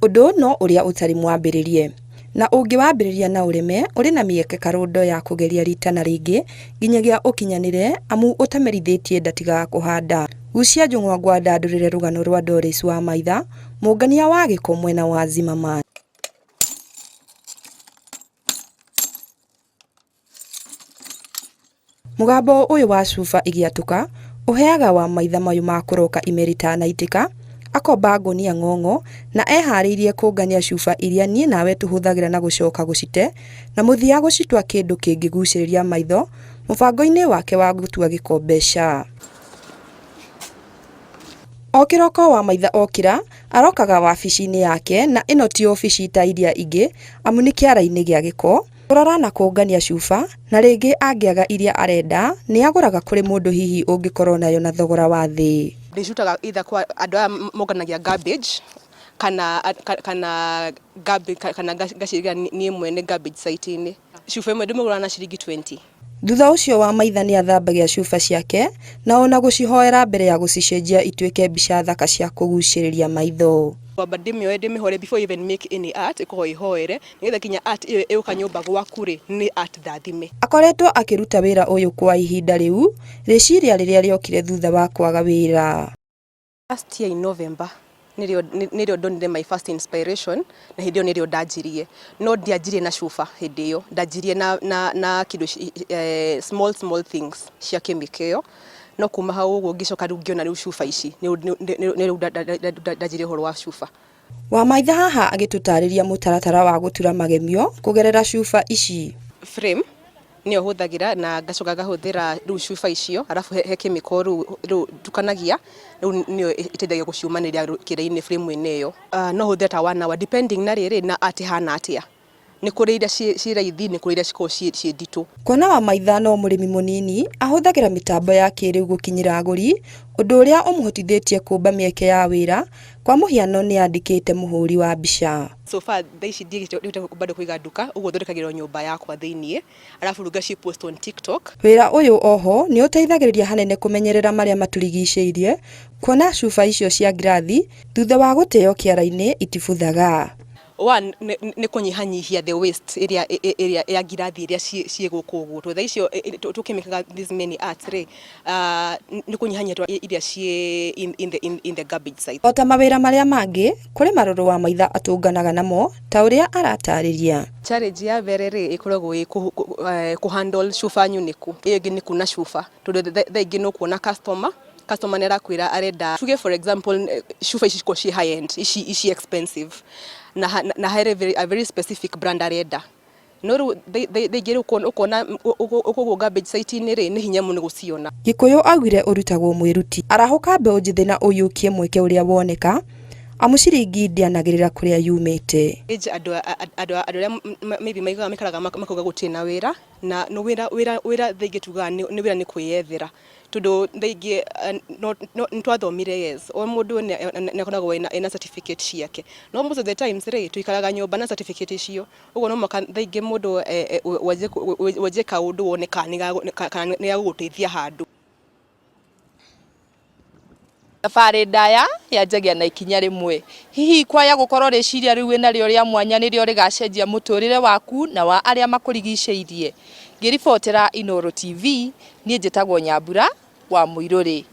Ũndũ no ũrĩa ũtarĩ mwambĩrĩrie. Na ũngĩ wambĩrĩria na ũreme, ũrĩ na mĩeke karũndo ya kũgeria rita na rĩngĩ nginyagia ũkinyanĩre amu ũtamerithĩtie ndatigaga kũhanda. Gucia Njũng'wa Ngwanda ndũrĩre rũgano rwa Doris Wamaitha, mũngania wa gĩko mwena wa Zimmerman. Mũgambo ũyũ wa cuba igĩatũka ũheaga Wamaitha mayũ ma kũroka imerita na itĩka, akomba ngũnia ng'ong'o na eharĩirie kũngania cuba iria niĩ nawe tũhũthagĩra na gũcoka gũcite na mũthia gũcitwa kĩndũ kĩngĩgucĩrĩria maitho mũbango-inĩ wake wa gũtua gĩko mbeca. O kĩroko Wamaitha okĩra arokaga wabici-inĩ yake, na ĩno ti obici ta iria ingĩ amu nĩ kĩara-inĩ gĩa gĩko kũrora na kũngania cuba, na rĩngĩ angĩaga iria arenda nĩ agũraga kũrĩ mũndũ hihi ũngĩkorwo nayo na thogora wa thĩ. Ndĩcutaga either kwa andũ aya monganagia garbage kana ngaciria niĩ mwene garbage site-inĩ. Cuba ĩmwe ndĩmĩgũraga na ciringi 20. Thutha ũcio Wamaitha nĩ athambagia cuba ciake na ona gũcihoera mbere ya gũcicenjia ituĩke mbica thaka cia kũgucĩrĩria maitho. Wamba ndĩmĩhore before even make any art, ĩkorwo ĩhoere nĩgetha kinya art ĩyo ĩũka nyũmba gwaku rĩ nĩ art thathime. Akoretwo akĩruta wĩra ũyũ kwa ihinda rĩu, rĩciria rĩrĩa rĩokire thutha wa kwaga wĩra. Last year in November nĩrĩo ndonire my first inspiration, na hĩndĩ ĩyo nĩrĩo ndanjirie. No ndianjirie na cuba hĩndĩ ĩyo, ndanjirie na kĩndũ small things cia kĩmĩka ĩyo. No kuma hau ũguo ngĩcoka rĩu ngĩona rĩu cuba ici nĩrĩu ndanjirie ũhoro wa cuba. Wamaitha haha agĩtũtarĩria mũtaratara wa gũtura magemio kũgerera cuba ici. Frame nĩyo hũthagĩra na ngacoka ngahũthĩra rĩu cuba icio, arabu he kĩmĩko rĩu ndukanagia, rĩu nĩyo ĩteithagia gũciumanĩria kĩrĩa-inĩ frame-inĩ ĩyo. No hũthĩre ta 1 hour depending na rĩrĩ na art hana atĩa. Nĩ kũrĩ iria ciĩ raithi, nĩ kũrĩ iria cikoragwo ciĩ nditũ. Kuona Wamaitha no mũrĩmi mũnini ahũthagĩra mĩtambo ya kĩrĩu gũkinyĩra agũri, ũndũ ũrĩa ũmũhotithĩtie kũmba mĩeke ya wĩra. Kwa mũhiano nĩ andĩkĩte mũhũri wa mbica. So far thaa ici ndirĩte bado kũiga nduka, ũguo thondekagĩrwo nyũmba yakwa thĩiniĩ, arabu ngaci post on TikTok. Wĩra ũyũ oho nĩ ũteithagĩrĩria hanene kũmenyerera marĩa maturigicĩirie, kuona cuba icio cia ngirathi thutha wa gũteo kĩara-inĩ itibuthaga. One nĩ kũnyihanyihia the waste area ya ngirathi iria ciĩ gũkũ ũguo. Tondũ thaa icio tũkĩmĩkaga this many arts rĩ, nĩ kũnyihanyihia iria ciĩ in the garbage site. O ta mawĩra marĩa mangĩ kũrĩ marũrũ Wamaitha atũnganaga namo ta ũrĩa aratarĩria. Challenge ya mbere rĩ ĩkoragwo kũhandle cuba nyunĩku. Ĩyo ĩngĩ nĩ kuna cuba, tondũ thaa ingĩ no kuona customer nĩ arakwĩra arenda tuge for example cuba ici ciĩ high end, ici expensive na a very specific brand arenda. No rĩu thaingĩ ũkona ũkũgwo garbage site-inĩ rĩ nĩ hinya mũno gũciona. Gĩkũyũ augire ũrutagwo mwĩruti. Arahũka mbeũ njĩthĩ na ũyũkie mweke ũrĩa woneka, amu ciringi ndianagĩrĩra kũrĩa yumĩte. Andũ arĩa maybe maikaraga makauga gũtirĩ na wĩra, na wĩra thaingĩ tugaga nĩ wĩra nĩ kwĩyethera. Tondũ thaingĩ nĩ twathomire yes, o mũndũ nĩ akoragwo ena certificate ciake. No most of the times rĩ tuikaraga nyũmba na certificate icio, ũguo no mũhaka thaingĩ mũndũ wenje kaũndũ wone kana nĩ gagũgũteithia handũ. Thabarĩ ndaya yanjagia na ikinya rĩmwe. Hihi kwaya gũkorwo rĩciria rĩu wĩnarĩo rĩa mwanya nĩrĩo rĩgacenjia mũtũrĩre waku na wa arĩa makũrigicĩirie. Ngĩribotera Inooro TV, niĩ njĩtagwo Nyambura wa Mũirũrĩ.